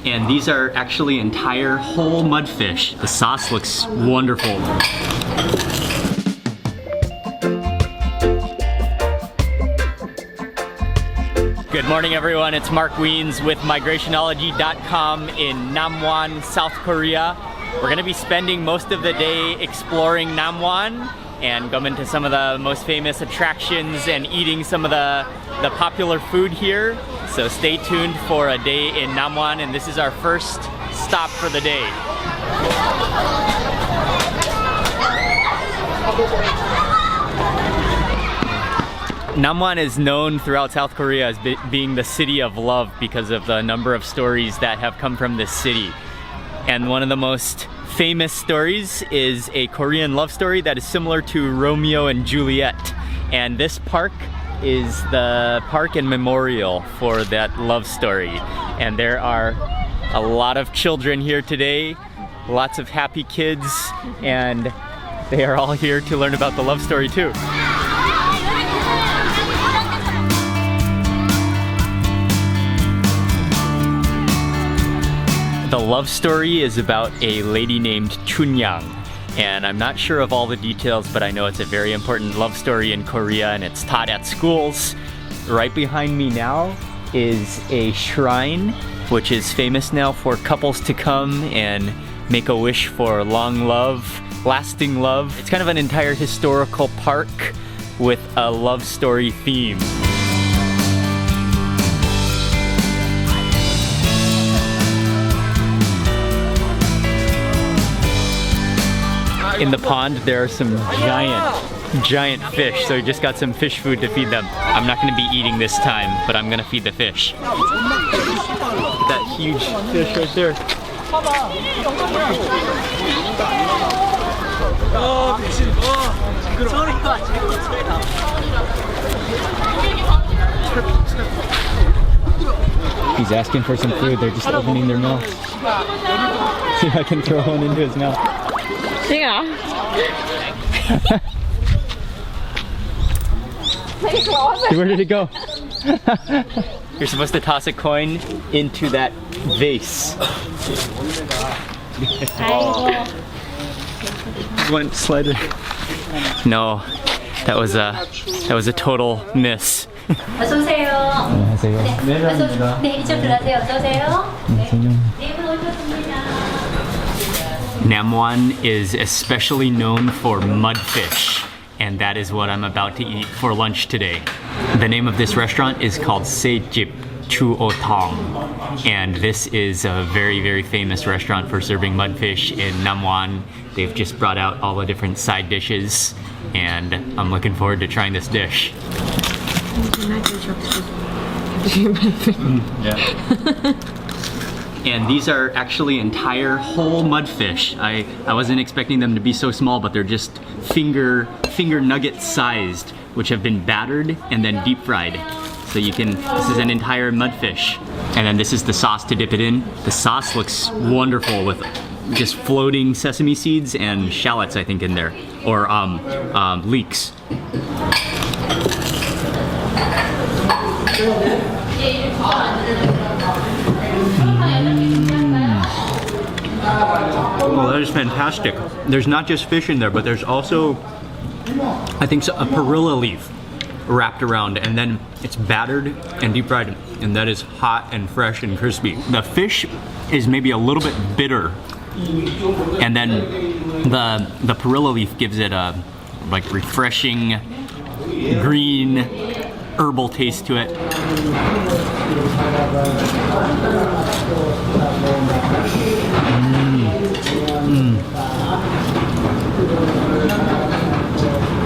And these are actually entire whole mudfish. The sauce looks wonderful. Good morning everyone, it's Mark Wiens with Migrationology.com in Namwon, South Korea. We're gonna be spending most of the day exploring Namwon and going to some of the most famous attractions and eating some of the popular food here. So stay tuned for a day in Namwon, and this is our first stop for the day. Namwon is known throughout South Korea as being the city of love because of the number of stories that have come from this city. And one of the most famous stories is a Korean love story that is similar to Romeo and Juliet. And this park is the park and memorial for that love story. And there are a lot of children here today, lots of happy kids, and they are all here to learn about the love story too. The love story is about a lady named Chunhyang, and I'm not sure of all the details, but I know it's a very important love story in Korea and it's taught at schools. Right behind me now is a shrine which is famous now for couples to come and make a wish for long love, lasting love. It's kind of an entire historical park with a love story theme. In the pond, there are some giant fish, so we just got some fish food to feed them. I'm not going to be eating this time, but I'm going to feed the fish. Look at that huge fish right there. He's asking for some food. They're just opening their mouths. See if I can throw one into his mouth. Yeah. Where did it go? You're supposed to toss a coin into that vase. One slider. No, that was a total miss. 어서 오세요. 안녕하세요. 네, 이쪽 들어가세요. 어서 오세요. 네, 문 오셨습니다. Namwon is especially known for mudfish, and that is what I'm about to eat for lunch today. The name of this restaurant is called Saejip Chueoyang, and this is a very, very famous restaurant for serving mudfish in Namwon. They've just brought out all the different side dishes, and I'm looking forward to trying this dish. Yeah. And these are actually entire whole mudfish. I wasn't expecting them to be so small, but they're just finger nugget sized, which have been battered and then deep fried. So you can, this is an entire mudfish. And then this is the sauce to dip it in. The sauce looks wonderful with just floating sesame seeds and shallots, I think, in there. Or leeks. Oh, that is fantastic. There's not just fish in there, but there's also, I think, a perilla leaf wrapped around, and then it's battered and deep fried, and that is hot and fresh and crispy. The fish is maybe a little bit bitter, and then the perilla leaf gives it a like refreshing green herbal taste to it.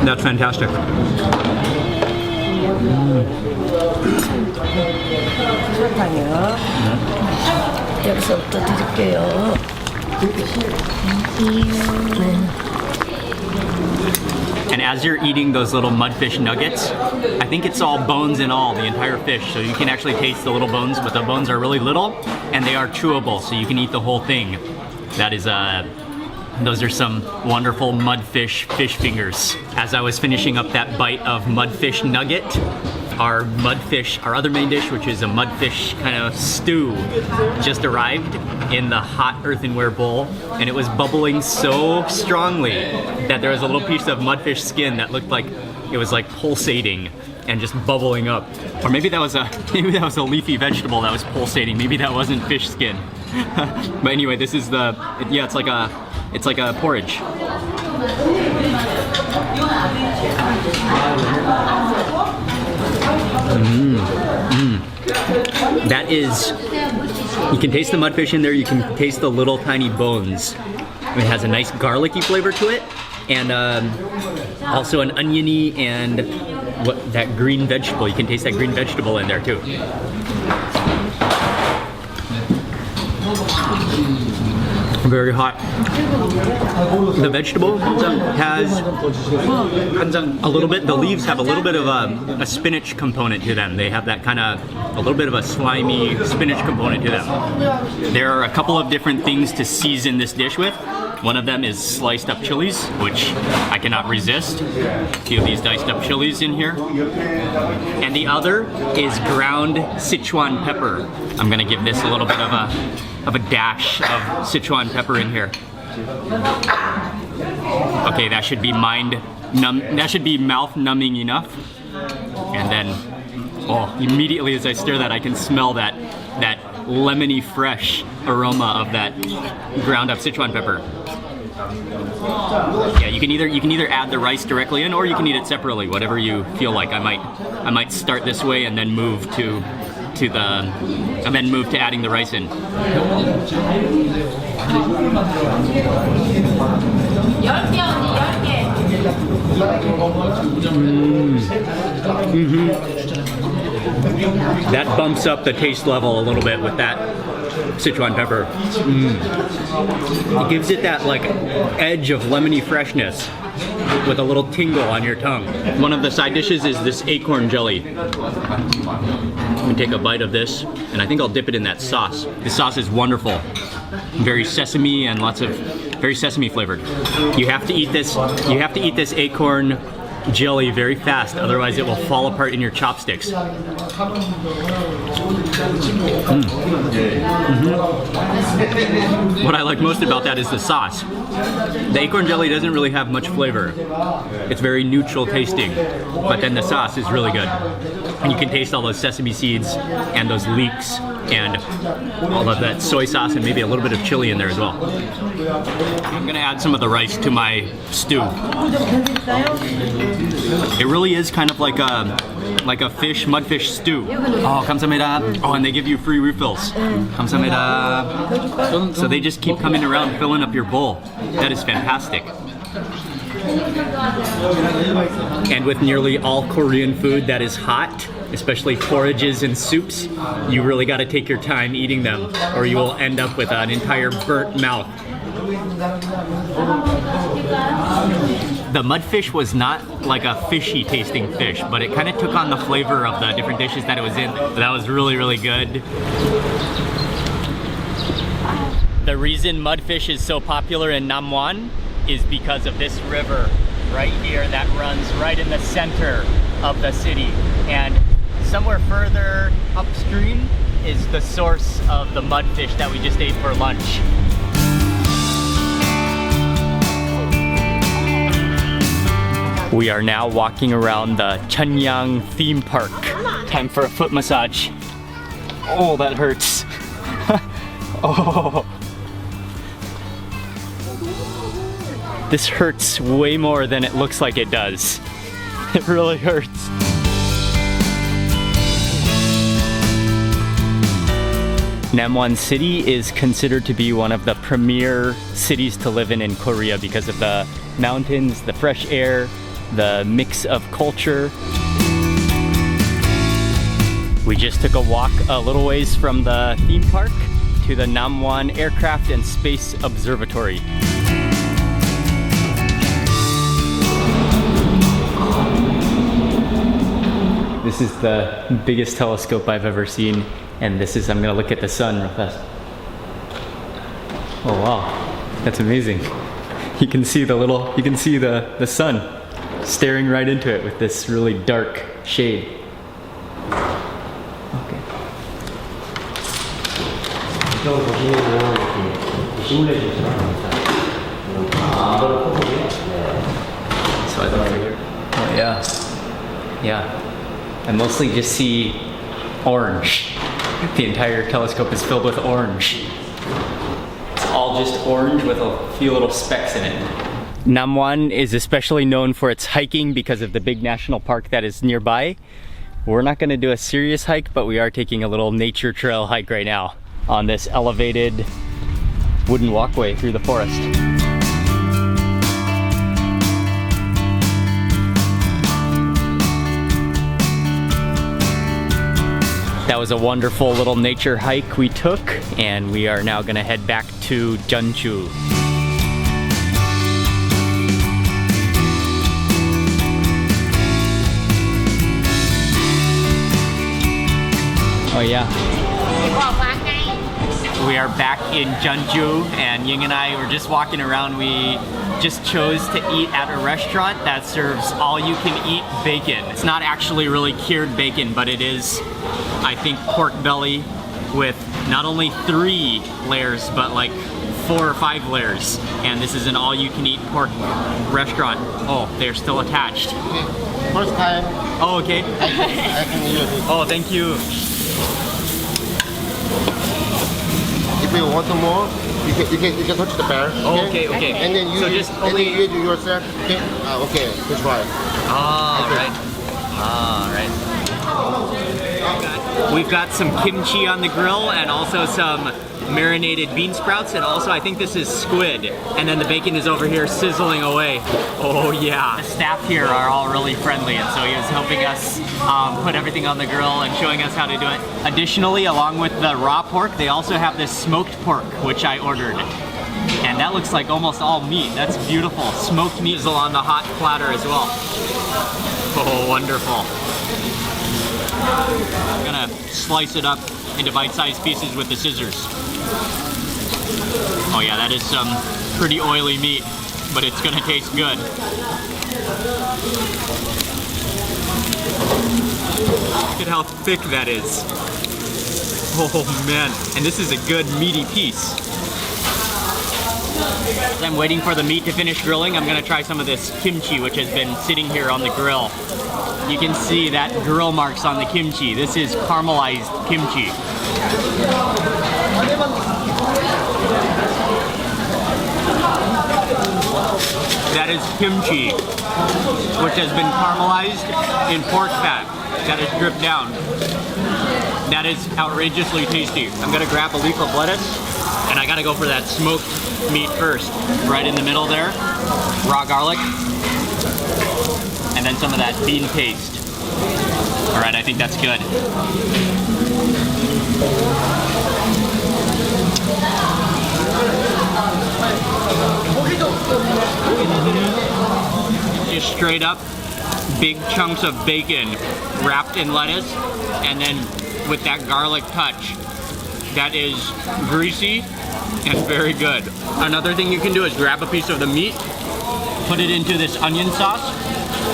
That's fantastic. 여기서부터 드릴게요. And as you're eating those little mudfish nuggets, I think it's all bones and all, the entire fish. So you can actually taste the little bones, but the bones are really little and they are chewable, so you can eat the whole thing. That is those are some wonderful mudfish fish fingers. As I was finishing up that bite of mudfish nugget, our mudfish, our other main dish, which is a mudfish kind of stew, just arrived in the hot earthenware bowl, and it was bubbling so strongly that there was a little piece of mudfish skin that looked like it was like pulsating and just bubbling up. Or maybe that was a leafy vegetable that was pulsating. Maybe that wasn't fish skin. But anyway, this is it's like a porridge. That is, you can taste the mudfish in there, you can taste the little tiny bones. It has a nice garlicky flavor to it, and also an oniony and that green vegetable. You can taste that green vegetable in there too. Very hot. The vegetable has a little bit, the leaves have a little bit of a spinach component to them. They have that kind of, a little bit of a slimy spinach component to them. There are a couple of different things to season this dish with. One of them is sliced up chilies, which I cannot resist. A few of these diced up chilies in here. And the other is ground Sichuan pepper. I'm gonna give this a little bit of a dash of Sichuan pepper in here. Okay, that should be mouth numbing enough. And then, immediately as I stir that, I can smell that lemony fresh aroma of that ground up Sichuan pepper. Yeah, you can either add the rice directly in, or you can eat it separately, whatever you feel like. I might start this way and then move to adding the rice in. That bumps up the taste level a little bit with that Sichuan pepper. It gives it that like edge of lemony freshness with a little tingle on your tongue. One of the side dishes is this acorn jelly. Let me take a bite of this, and I think I'll dip it in that sauce. This sauce is wonderful. Very sesame and very sesame flavored. You have to eat this acorn jelly very fast, otherwise it will fall apart in your chopsticks. What I like most about that is the sauce. The acorn jelly doesn't really have much flavor. It's very neutral tasting, but then the sauce is really good. And you can taste all those sesame seeds and those leeks and all of that soy sauce and maybe a little bit of chili in there as well. I'm gonna add some of the rice to my stew. It really is kind of like a mudfish stew. Oh, 감사합니다. Oh, and they give you free refills. 감사합니다. So they just keep coming around filling up your bowl. That is fantastic. And with nearly all Korean food that is hot, especially porridges and soups, you really got to take your time eating them, or you will end up with an entire burnt mouth. The mudfish was not like a fishy tasting fish, but it kind of took on the flavor of the different dishes that it was in. That was really, really good. The reason mudfish is so popular in Namwon is because of this river right here that runs right in the center of the city. And somewhere further upstream is the source of the mudfish that we just ate for lunch. We are now walking around the Chunhyang theme park. Time for a foot massage. Oh, that hurts. Oh. This hurts way more than it looks like it does. It really hurts. Namwon City is considered to be one of the premier cities to live in Korea because of the mountains, the fresh air, the mix of culture. We just took a walk a little ways from the theme park to the Namwon Aircraft and Space Observatory. This is the biggest telescope I've ever seen, and I'm gonna look at the sun real fast. Oh wow, that's amazing. You can see the sun staring right into it with this really dark shade. 지금 보시면은 이렇게 시뮬레이션처럼 합니다. 이거를 포토고요. So I look here. Oh yeah. Yeah. I mostly just see orange. The entire telescope is filled with orange. It's all just orange with a few little specks in it. Namwon is especially known for its hiking because of the big national park that is nearby. We're not going to do a serious hike, but we are taking a little nature trail hike right now on this elevated wooden walkway through the forest. That was a wonderful little nature hike we took, and we are now going to head back to Jeonju. Oh yeah. We are back in Jeonju, and Ying and I were just walking around. We just chose to eat at a restaurant that serves all-you-can-eat bacon. It's not actually really cured bacon, but it is, I think, pork belly with not only 3 layers, but like 4 or 5 layers. And this is an all-you-can-eat pork restaurant. Oh, they're still attached. First time. Oh, okay. I can use it. Oh, thank you. If you want more, you can touch the bear. Oh, okay, okay. And then you So just and then you do yourself. Okay, okay, that's right. Ah, right. Ah, right. We've got some kimchi on the grill and also some marinated bean sprouts, and also I think this is squid. And then the bacon is over here sizzling away. Oh yeah. The staff here are all really friendly, and so he was helping us put everything on the grill and showing us how to do it. Additionally, along with the raw pork, they also have this smoked pork, which I ordered. And that looks like almost all meat. That's beautiful. Smoked meat is on the hot platter as well. Oh, wonderful. I'm gonna slice it up into bite-sized pieces with the scissors. Oh yeah, that is some pretty oily meat, but it's gonna taste good. Look at how thick that is. Oh man, and this is a good meaty piece. As I'm waiting for the meat to finish grilling, I'm gonna try some of this kimchi, which has been sitting here on the grill. You can see that grill marks on the kimchi. This is caramelized kimchi. That is kimchi, which has been caramelized in pork fat that is dripped down. That is outrageously tasty. I'm gonna grab a leaf of lettuce, and I gotta go for that smoked meat first. Right in the middle there, raw garlic, and then some of that bean paste. All right, I think that's good. Just straight up big chunks of bacon wrapped in lettuce, and then with that garlic touch. That is greasy and very good. Another thing you can do is grab a piece of the meat, put it into this onion sauce,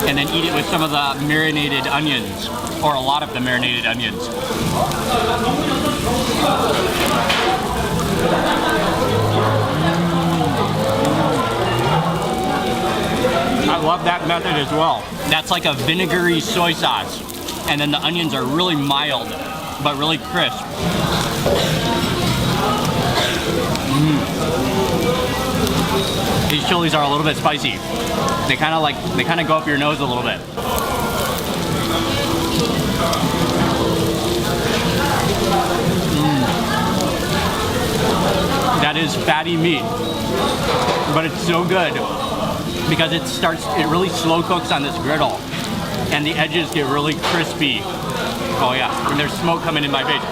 and then eat it with some of the marinated onions, or a lot of the marinated onions. I love that method as well. That's like a vinegary soy sauce, and then the onions are really mild, but really crisp. These chilies are a little bit spicy. They kind of go up your nose a little bit. That is fatty meat, but it's so good because it really slow cooks on this griddle, and the edges get really crispy. Oh yeah, and there's smoke coming in my face,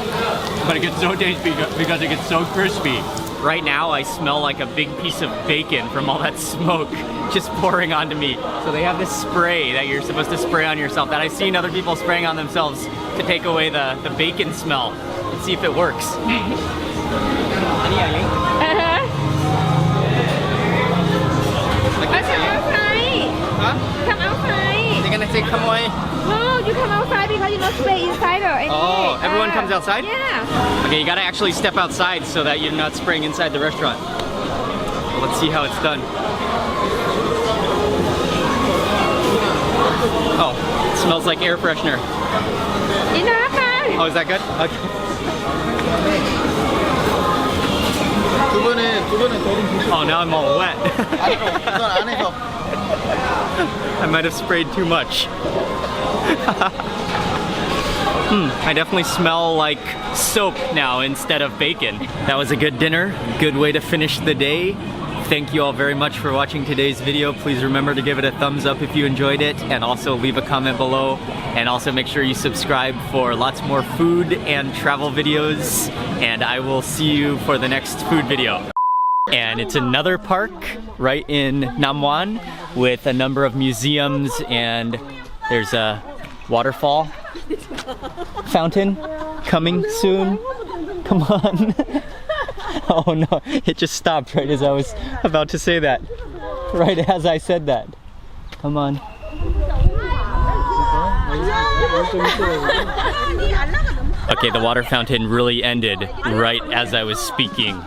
but it gets so tasty because it gets so crispy. Right now I smell like a big piece of bacon from all that smoke just pouring onto me. So they have this spray that you're supposed to spray on yourself that I've seen other people spraying on themselves to take away the bacon smell. Let's see if it works. Come outside. They're gonna say come away. No, you come outside because you're not stay inside or anything. Oh, everyone come fountains outside? Yeah. Okay, you gotta actually step outside so that you're not spraying inside the restaurant. Well, let's see how it's done. Oh, it smells like air freshener. Enough. Oh, is that good? Okay. Oh, now I'm all wet. I might have sprayed too much. I definitely smell like soap now instead of bacon. That was a good dinner, good way to finish the day. Thank you all very much for watching today's video. Please remember to give it a thumbs up if you enjoyed it, and also leave a comment below. And also make sure you subscribe for lots more food and travel videos. And I will see you for the next food video. And it's another park right in Namwon with a number of museums, and there's a waterfall fountain coming soon. Come on. Oh no, it just stopped right as I was about to say that. Right as I said that. Come on. Okay, the water fountain really ended right as I was speaking.